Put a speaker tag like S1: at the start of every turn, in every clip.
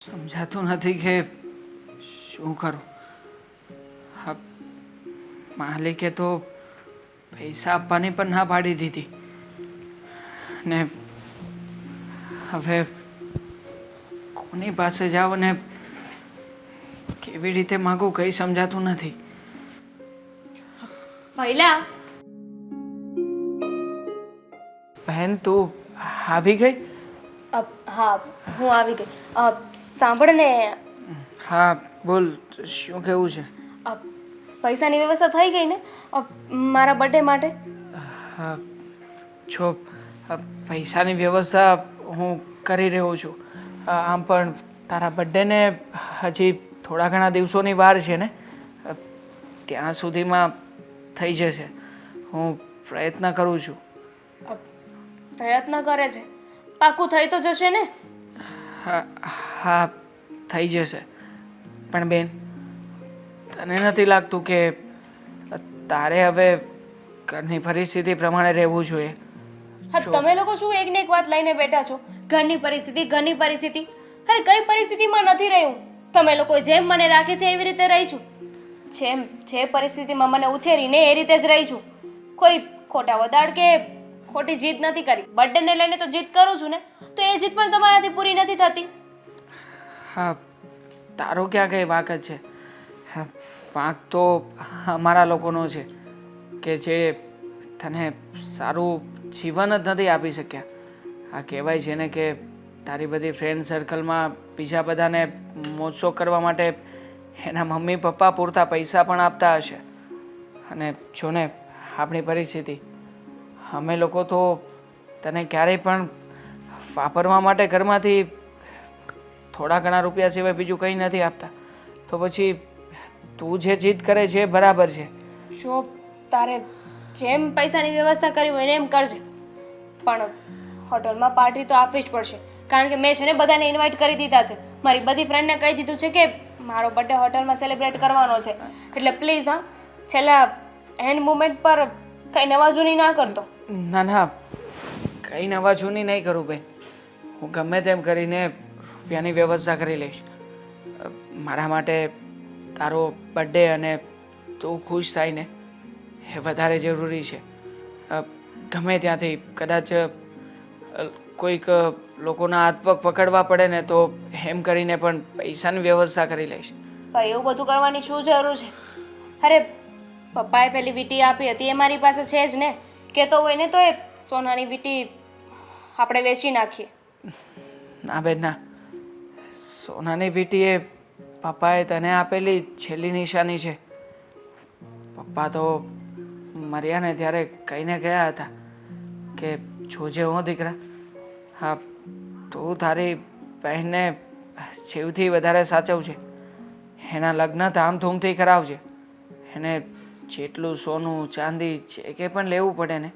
S1: સમજાતું નથી કે શું કરું. હા, માલિકે તો પૈસા આપવાની પણ ના પાડી દીધી ને હવે કોની પાસે જાવ ને કેવી રીતે માગું કંઈ સમજાતું નથી.
S2: પહેલા
S1: બહેન તું આવી ગઈ?
S2: હા, હું આવી ગઈ. સાંભળ ને,
S1: હા બોલ, શું કેવું છે?
S2: અ, પૈસાની વ્યવસ્થા થઈ ગઈ ને મારા બર્થડે માટે?
S1: હા, જો પૈસાની વ્યવસ્થા હું કરી રહ્યો છું. આમ પણ તારા બર્થડેને હજી થોડા ઘણા દિવસોની વાર છે ને, ત્યાં સુધીમાં થઈ જશે. હું પ્રયત્ન કરું છું.
S2: અ, પ્રયત્ન કરે છે, પાકું થઈ તો જશે ને?
S1: હા હા, થઈ જશે. પણ બેન, તને નથી લાગતું કે તારે હવે ઘરની પરિસ્થિતિ પ્રમાણે રહેવું જોઈએ?
S2: હા, તમે લોકો શું એક ને એક વાત લઈને બેઠા છો? ઘરની પરિસ્થિતિ, ઘરની પરિસ્થિતિ. અરે કઈ પરિસ્થિતિમાં નથી રહ્યું. તમે લોકો જેમ મને રાખે છે એવી રીતે રહી છું. જે પરિસ્થિતિમાં મને ઉછેરીને એ રીતે જ રહી છું. કોઈ ખોટા વદાડ કે ખોટી જીદ નથી કરી. બર્થડેને લઈને તો જીદ કરું છું ને, તો એ જીદ પણ તમારાથી પૂરી નથી થતી.
S1: હા, તારો ક્યાં કઈ વાંક જ છે? હા, વાંક તો અમારા લોકોનો છે કે જે તને સારું જીવન જ નથી આપી શક્યા. આ કહેવાય છે ને કે તારી બધી ફ્રેન્ડ સર્કલમાં બીજા બધાને મોજશોખ કરવા માટે એના મમ્મી પપ્પા પૂરતા પૈસા પણ આપતા હશે. અને જો ને આપણી પરિસ્થિતિ, અમે લોકો તો તને ક્યારેય પણ વાપરવા માટે ઘરમાંથી થોડા ઘણા રૂપિયા સિવાય બીજું કંઈ નથી આપતા. તો પછી તું જે જીદ કરે છે એ બરાબર છે.
S2: જો તારે જેમ પૈસાની વ્યવસ્થા કરી હોય ને એમ કરજે, પણ હોટલમાં પાર્ટી તો આપવી જ પડશે. કારણ કે મેં છે ને બધાને ઇન્વાઇટ કરી દીધા છે. મારી બધી ફ્રેન્ડને કહી દીધું છે કે મારો બર્થડે હોટલમાં સેલિબ્રેટ કરવાનો છે. એટલે પ્લીઝ હા, છેલ્લા એન્ડ મોમેન્ટ પર કંઈ નવા જૂની ના કરતો.
S1: ના ના, કંઈ નવા જૂની નહીં કરું બેન. હું ગમે તેમ કરીને રૂપિયાની વ્યવસ્થા કરી લઈશ. મારા માટે તારો બર્થડે અને તું ખુશ થાય ને એ વધારે જરૂરી છે. ગમે ત્યાંથી કદાચ કોઈક લોકોના હાથ પગ પકડવા પડે ને તો એમ કરીને પણ પૈસાની વ્યવસ્થા કરી લઈશ.
S2: ભાઈ એવું બધું કરવાની શું જરૂર છે? અરે પપ્પાએ પેલી વીંટી આપી હતી એ મારી પાસે છે જ ને. કહેતો હોય ને તો એ સોનાની વીંટી આપણે વેચી નાખીએ.
S1: ના બેન ના, સોનાની વીંટી એ પપ્પાએ તને આપેલી છેલ્લી નિશાની છે. પપ્પા તો મર્યા ને ત્યારે કહીને ગયા હતા કે જોજે હો દીકરા, હા તું તારી બહેનને જીવથી વધારે સાચવજે. એના લગ્ન ધામધૂમથી કરાવજે. એને જેટલું સોનું ચાંદી જે કે પણ લેવું પડે ને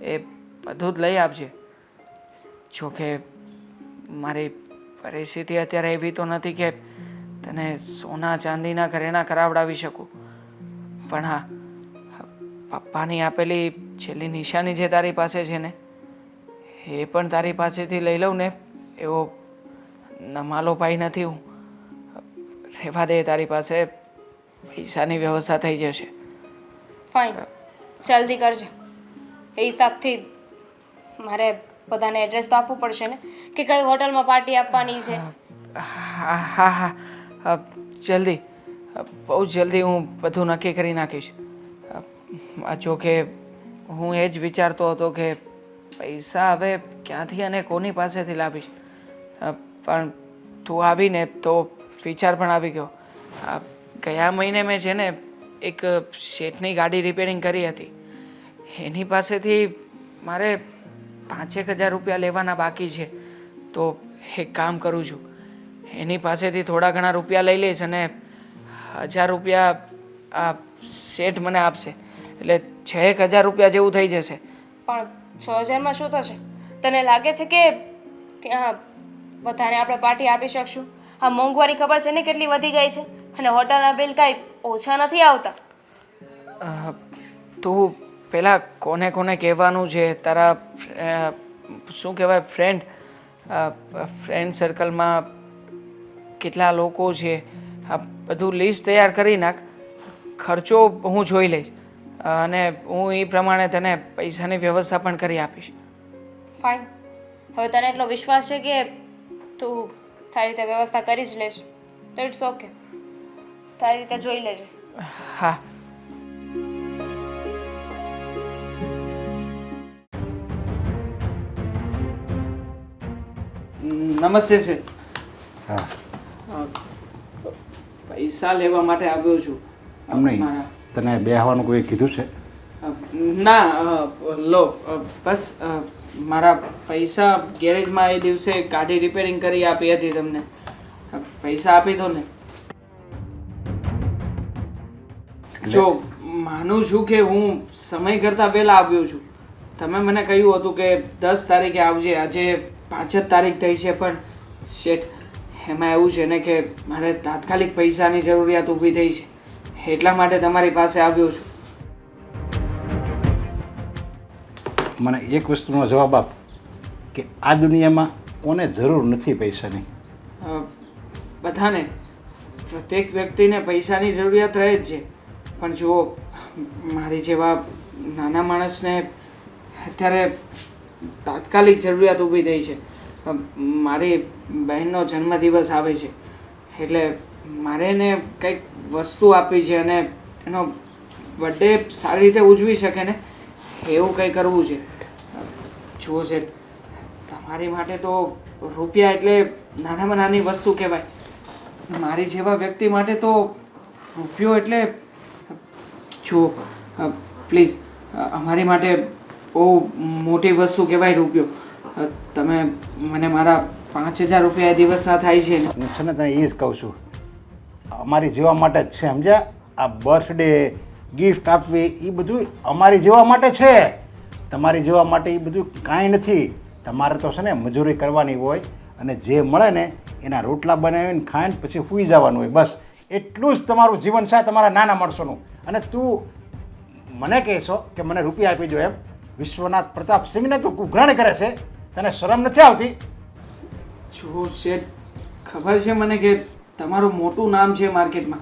S1: એ બધું જ લઈ આપજે. જોકે મારી પરિસ્થિતિ અત્યારે એવી તો નથી કે તને સોના ચાંદીના ઘરેણાં કરાવડાવી શકું. પણ હા, પપ્પાની આપેલી છેલ્લી નિશાની જે તારી પાસે છે ને એ પણ તારી પાસેથી લઈ લઉં ને એવો નમાલો ભાઈ નથી હું. રહેવા દે, તારી પાસે પૈસાની વ્યવસ્થા થઈ જશે.
S2: ફાઇન, જલ્દી કરજે. એ હિસાબથી મારે બધાને એડ્રેસ તો આપવું પડશે ને કે કઈ હોટલમાં પાર્ટી આપવાની છે.
S1: હા હા હા, જલ્દી, બહુ જલ્દી હું બધું નક્કી કરી નાખીશ. જોકે હું એ જ વિચારતો હતો કે પૈસા હવે ક્યાંથી અને કોની પાસેથી લાવીશ. પણ તું આવીને તો વિચાર પણ આવી ગયો. ગયા મહિને મેં છે ને એક શેઠની ગાડી રિપેરિંગ કરી હતી. એની પાસેથી મારે 5,000 રૂપિયા લેવાના બાકી છે. તો એક કામ કરું છું, એની પાસેથી થોડા ઘણા રૂપિયા લઈ લઈશ અને 1,000 રૂપિયા આ શેઠ મને આપશે. એટલે 6,000 રૂપિયા જેવું થઈ જશે.
S2: પણ 6,000માં શું થશે? તને લાગે છે કે ત્યાં બધાને આપણે પાર્ટી આપી શકશું? આ મોંઘવારી ખબર છે ને કેટલી વધી ગઈ છે, અને હોટલના બિલ કાંઈ ઓછા નથી આવતા.
S1: તું પેલા કોને કોને કહેવાનું છે તારા શું કહેવાય ફ્રેન્ડ સર્કલમાં કેટલા લોકો છે આ બધું લિસ્ટ તૈયાર કરી નાખ. ખર્ચો હું જોઈ લઈશ અને હું એ પ્રમાણે તને પૈસાની વ્યવસ્થા પણ કરી આપીશ.
S2: ફાઇન. હવે તને એટલો વિશ્વાસ છે કે તું તારી રીતે વ્યવસ્થા કરી જ લઈશ તો ઇટ્સ ઓકે. તારી રીતે જોઈ લેજે.
S1: હા. નમસ્તે સર.
S3: હા
S1: પૈસા લેવા માટે આવ્યો છું.
S3: એમ નહીં
S1: મારા
S3: તને બેહવાનું કોઈ કીધું છે?
S1: ના લો બસ મારા પૈસા ગેરેજમાં એ દિવસે ગાડી રિપેરિંગ કરી આપી હતી તમને. પૈસા આપી દો ને. જો માનું છું કે હું સમય કરતાં પહેલાં આવ્યો છું. તમે મને કહ્યું હતું કે 10 તારીખે આવજે. આજે 5 જ તારીખ થઈ છે પણ શેઠ એમાં એવું છે ને કે મારે તાત્કાલિક પૈસાની જરૂરિયાત ઊભી થઈ છે એટલા માટે તમારી પાસે આવ્યો છું.
S3: મને એક વસ્તુનો જવાબ આપ કે આ દુનિયામાં કોને જરૂર નથી પૈસાની?
S1: બધાને, પ્રત્યેક વ્યક્તિને પૈસાની જરૂરિયાત રહે જ છે પણ જુઓ મારી જેવા નાના માણસને અત્યારે તાત્કાલિક જરૂરિયાત ઊભી થઈ છે. મારી બહેનનો જન્મદિવસ આવે છે એટલે મારે એને કંઈક વસ્તુ આપવી છે અને એનો બર્થડે સારી રીતે ઉજવી શકે ને એવું કંઈ કરવું છે. જુઓ છે તમારી માટે તો રૂપિયા એટલે નાનામાં નાની વસ્તુ કહેવાય. મારી જેવા વ્યક્તિ માટે તો રૂપિયો એટલે જુઓ પ્લીઝ અમારી માટે બહુ મોટી વસ્તુ કહેવાય રૂપિયો. તમે મને મારા 5000 રૂપિયા એ દિવસના થાય છે ને.
S3: હું છે ને તને એ જ કહું છું, અમારી જેવા માટે જ છે સમજ્યા. આ બર્થડે ગિફ્ટ આપવી એ બધું અમારી જેવા માટે છે. તમારી જેવા માટે એ બધું કાંઈ નથી. તમારે તો છે ને મજૂરી કરવાની હોય અને જે મળે ને એના રોટલા બનાવીને ખાઈને પછી સૂઈ જવાનું હોય. બસ એટલું જ તમારું જીવન છે તમારા નાના માણસોનું. અને તું મને કહેશો કે મને રૂપિયા આપી દો એમ? વિશ્વનાથ પ્રતાપ સિંહને તું ઉઘરાણી કરે છે, તને શરમ નથી આવતી?
S1: જુઓ શેઠ ખબર છે મને કે તમારું મોટું નામ છે માર્કેટમાં.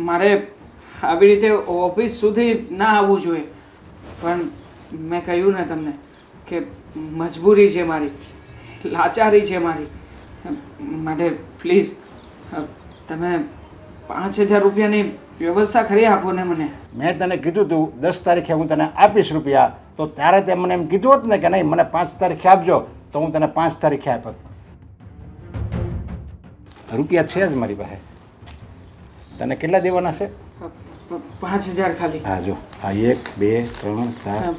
S1: મારે આવી રીતે ઓફિસ સુધી ના આવવું જોઈએ પણ મેં કહ્યું ને તમને કે મજબૂરી છે મારી, લાચારી છે મારી. માટે પ્લીઝ તમે 5000 રૂપિયાની વ્યવસ્થા કરી આપો ને મને.
S3: મેં તને કીધું તું 10 તારીખે હું તને આપીશ રૂપિયા, તો ત્યારે તે મને એમ કીધું હોત ને કે નહીં મને 5 તારીખે આપજો તો હું તને 5 તારીખે આપત. રૂપિયા છે જ મારી પાસે. તને કેટલા દેવાના છે?
S1: 5000 ખાલી.
S3: હા જો આ 1 2 3 4.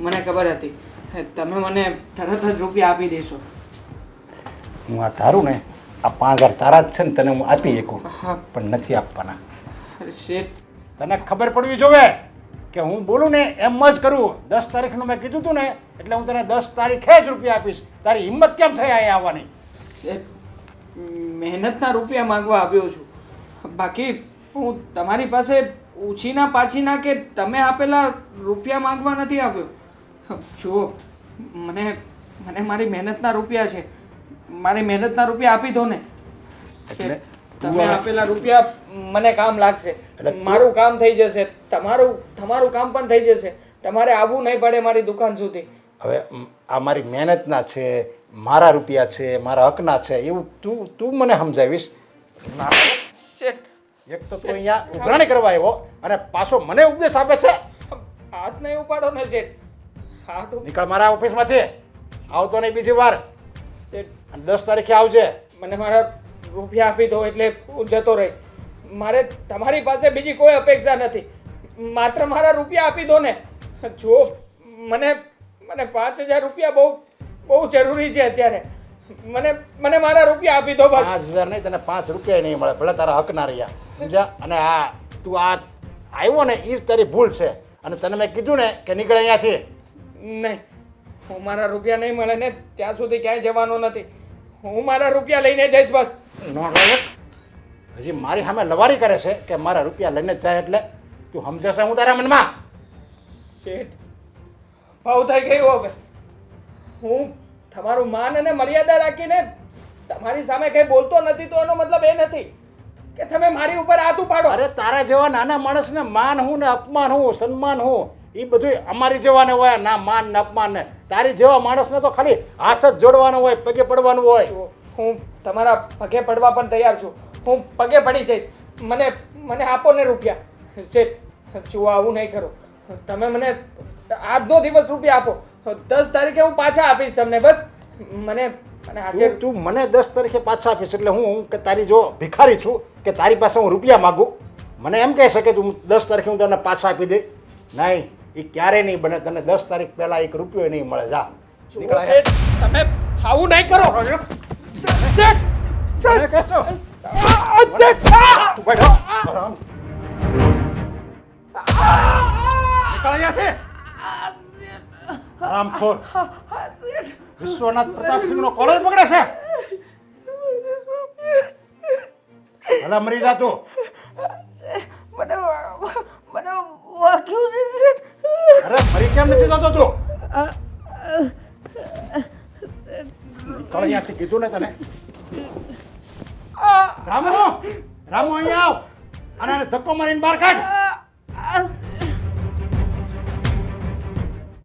S1: મને ખબર હતી તમે મને તરત જ રૂપિયા આપી દેશો.
S3: હું આ તારું ને આ 5000 તારા જ છે ને, તને હું આપી શકું પણ નથી આપવાના.
S1: શેઠ
S3: તને ખબર પડવી જોવે કે હું બોલું ને એમ જ કરું. 10 તારીખનું મેં કીધું તું ને એટલે હું તને 10 તારીખે જ રૂપિયા આપીશ. તારી હિંમત કેમ થઈ અહીંયા આવવાની?
S1: શેઠ મહેનતના રૂપિયા માંગવા આવ્યો છું. બાકી હું તમારી પાસે ઉછીના પાછીના કે તમે આપેલા રૂપિયા માંગવા નથી આવ્યો. જુઓ મને મને મારી મહેનતના રૂપિયા છે. મારી મહેનતના રૂપિયા આપી દો ને.
S3: એટલે
S1: તમે આપેલા રૂપિયા મને કામ લાગશે. મારું કામ થઈ જશે, તમારું કામ પણ થઈ જશે. તમારે આવવું નહીં પડે મારી દુકાન સુધી.
S3: હવે આ મારી મહેનતના છે, મારા રૂપિયા છે, મારા હકના છે એવું તું મને સમજાવીશ? એક તો તું અહીંયા ઉઘરાણી કરવા આવ્યો અને પાછો મને ઉપદેશ આપે છે.
S1: હાથ નહીં ઉપાડો ને શેઠ. હાથ
S3: નીકળ મારા ઓફિસમાંથી. આવતો નહીં બીજી વાર.
S1: શેઠ
S3: 10 તારીખે આવજે.
S1: મને મારા રૂપિયા આપી દો એટલે હું જતો રહીશ. મારે તમારી પાસે બીજી કોઈ અપેક્ષા નથી. માત્ર મારા રૂપિયા આપી દો ને. જો મને 5000 રૂપિયા બહુ જરૂરી છે અત્યારે. મને મારા રૂપિયા આપી દો બસ.
S3: 5000 નહીં, તને 5 રૂપિયા નહીં મળે. ભલે તારા હક ના રહ્યા સમજ્યા. અને આ તું આ આવ્યો ને એ જ તારી ભૂલ છે. અને તને મેં કીધું ને કે નીકળે અહીંયાથી.
S1: નહીં, હું મારા રૂપિયા નહીં મળે ને ત્યાં સુધી ક્યાંય જવાનો નથી. હું મારા રૂપિયા લઈને જઈશ બસ.
S3: નો લાયક હજી મારી સામે લવારી કરે છે કે મારા રૂપિયા લઈને જ જાય. એટલે તું સમજે છે હું તારા મનમાં?
S1: શેઠ ભાવ થઈ ગયું હવે. હું તમારું માન અને મર્યાદા રાખીને તમારી સામે કંઈ બોલતો નથી તો એનો મતલબ એ નથી કે તમે મારી ઉપર હાથ ઉપાડો.
S3: અરે તારા જેવા નાના માણસને માન હું ને અપમાન હું સન્માન હું એ બધું અમારી જેવાને હોય, ના માન ને અપમાન ને. તારી જેવા માણસને તો ખાલી હાથ જ જોડવાનો હોય, પગે પડવાનું હોય.
S1: હું તમારા પગે પડવા પણ તૈયાર છું. હું પગે પડી જઈશ. મને આપો ને રૂપિયા. શેઠ જુઓ, આવું નહીં કરો. તમે મને આજનો દિવસ રૂપિયા આપો. 10 તારીખે હું પાછા આપીશ તમને. બસ મને આજે
S3: તું મને 10 તારીખે પાછા આપીશ એટલે હું કે તારી જો ભિખારી છું કે તારી પાસે હું રૂપિયા માગું? મને એમ કહી શકે તું 10 તારીખે હું તને પાછા આપી દે? નહીં, એ ક્યારેય નહીં બને. તને 10 તારીખ પહેલા 1 રૂપિયો નહીં મળે. જા નીકળ અહીંયા.
S1: શેઠ, તમે આવું નહીં કરો. શેઠ,
S3: મને કહેશો?
S1: શેઠ,
S3: તું બેઠો. આરામ. નીકળ અહીંયાથી. આરામખોર. વિશ્વનાથ પ્રતાપસિંહનો કોલર પકડે છે. ભલા મરી જા તું.
S1: મને વાગ્યું છે.
S3: અરે મરી કેમ નથી જતો તું? નીકળ અહીંયાથી, કીધું ને તને. રામુ, રામુ અહીંયા આવ અને આને ધક્કો મારીને બહાર કાઢ.